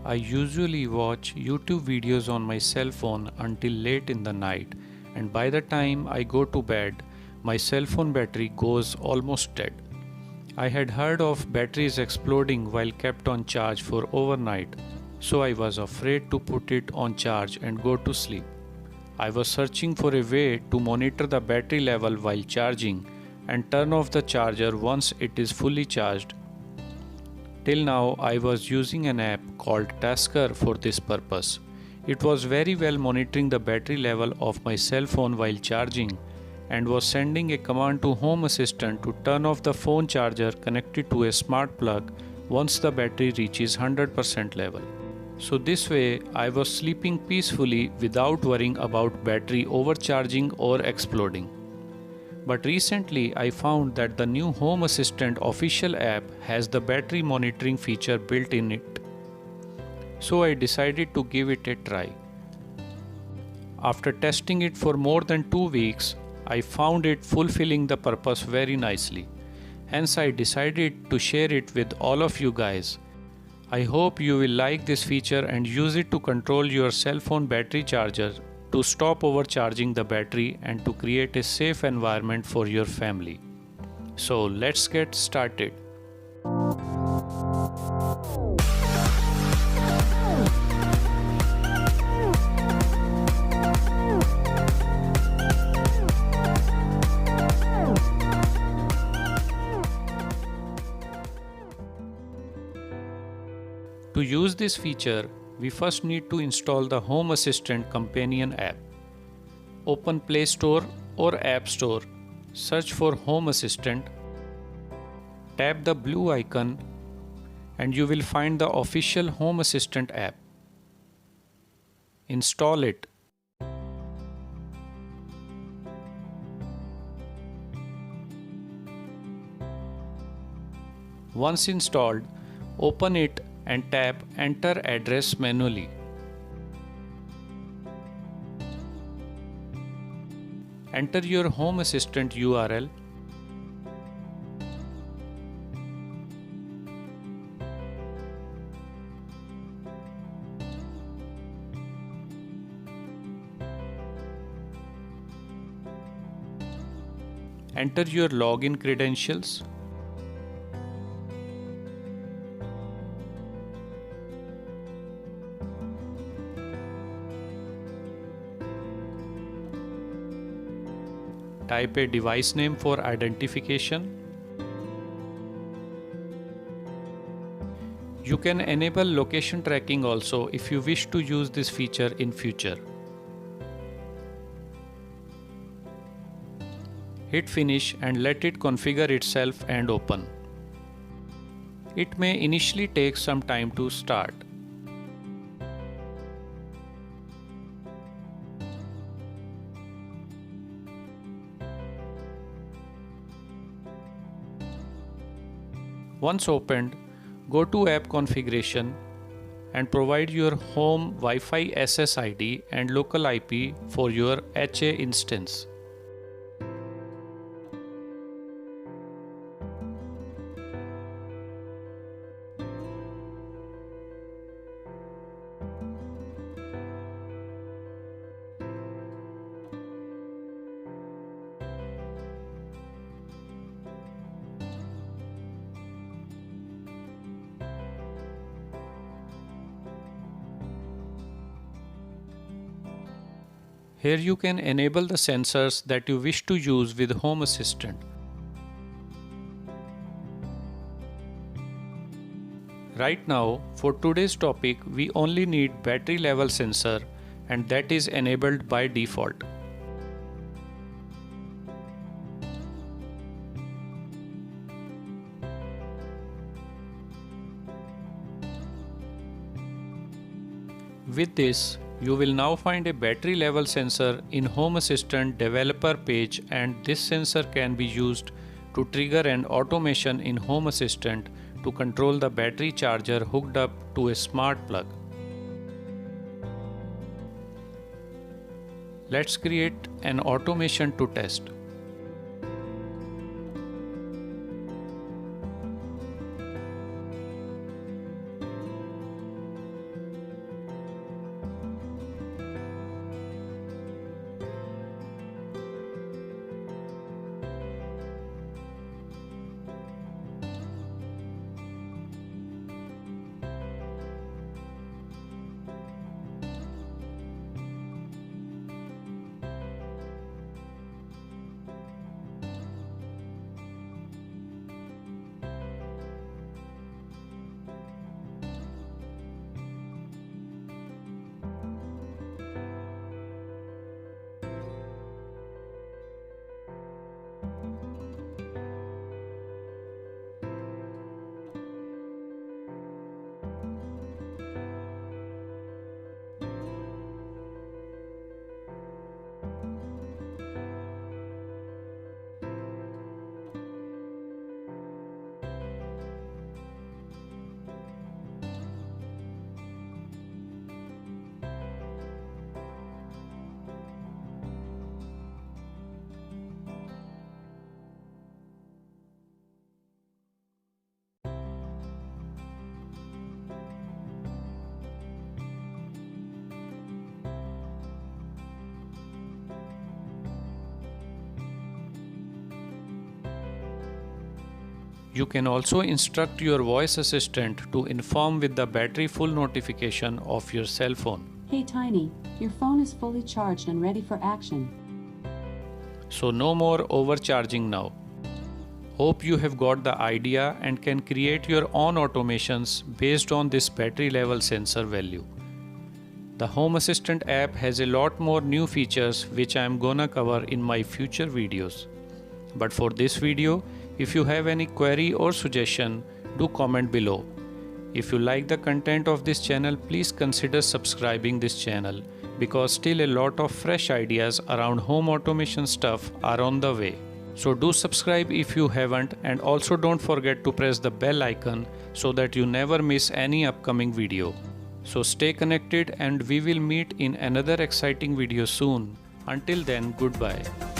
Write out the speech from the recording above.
I usually watch YouTube videos on my cell phone until late in the night, and by the time I go to bed, my cell phone battery goes almost dead. I had heard of batteries exploding while kept on charge for overnight, so I was afraid to put it on charge and go to sleep. I was searching for a way to monitor the battery level while charging and turn off the charger once it is fully charged. Till now, I was using an app called Tasker for this purpose. It was very well monitoring the battery level of my cell phone while charging and was sending a command to Home Assistant to turn off the phone charger connected to a smart plug once the battery reaches 100% level. So this way, I was sleeping peacefully without worrying about battery overcharging or exploding. But recently I found that the new Home Assistant official app has the battery monitoring feature built in it. So I decided to give it a try. After testing it for more than 2 weeks, I found it fulfilling the purpose very nicely. Hence I decided to share it with all of you guys. I hope you will like this feature and use it to control your cell phone battery charger, to stop overcharging the battery and to create a safe environment for your family. So let's get started. To use this feature, we first need to install the Home Assistant companion app. Open Play Store or App Store, search for Home Assistant, tap the blue icon and you will find the official Home Assistant app. Install it. Once installed, open it and tap Enter Address manually. Enter your Home Assistant URL. Enter your login credentials. Type a device name for identification. You can enable location tracking also if you wish to use this feature in future. Hit finish and let it configure itself and open. It may initially take some time to start. Once opened, go to App Configuration and provide your home Wi-Fi SSID and local IP for your HA instance. Here you can enable the sensors that you wish to use with Home Assistant. Right now, for today's topic, we only need battery level sensor and that is enabled by default. With this, you will now find a battery level sensor in Home Assistant developer page, and this sensor can be used to trigger an automation in Home Assistant to control the battery charger hooked up to a smart plug. Let's create an automation to test. You can also instruct your voice assistant to inform with the battery full notification of your cell phone. Hey Tiny, your phone is fully charged and ready for action. So no more overcharging now. Hope you have got the idea and can create your own automations based on this battery level sensor value. The Home Assistant app has a lot more new features which I am gonna cover in my future videos. But for this video, if you have any query or suggestion, do comment below. If you like the content of this channel, please consider subscribing this channel because still a lot of fresh ideas around home automation stuff are on the way. So do subscribe if you haven't, and also don't forget to press the bell icon so that you never miss any upcoming video. So stay connected and we will meet in another exciting video soon. Until then, goodbye.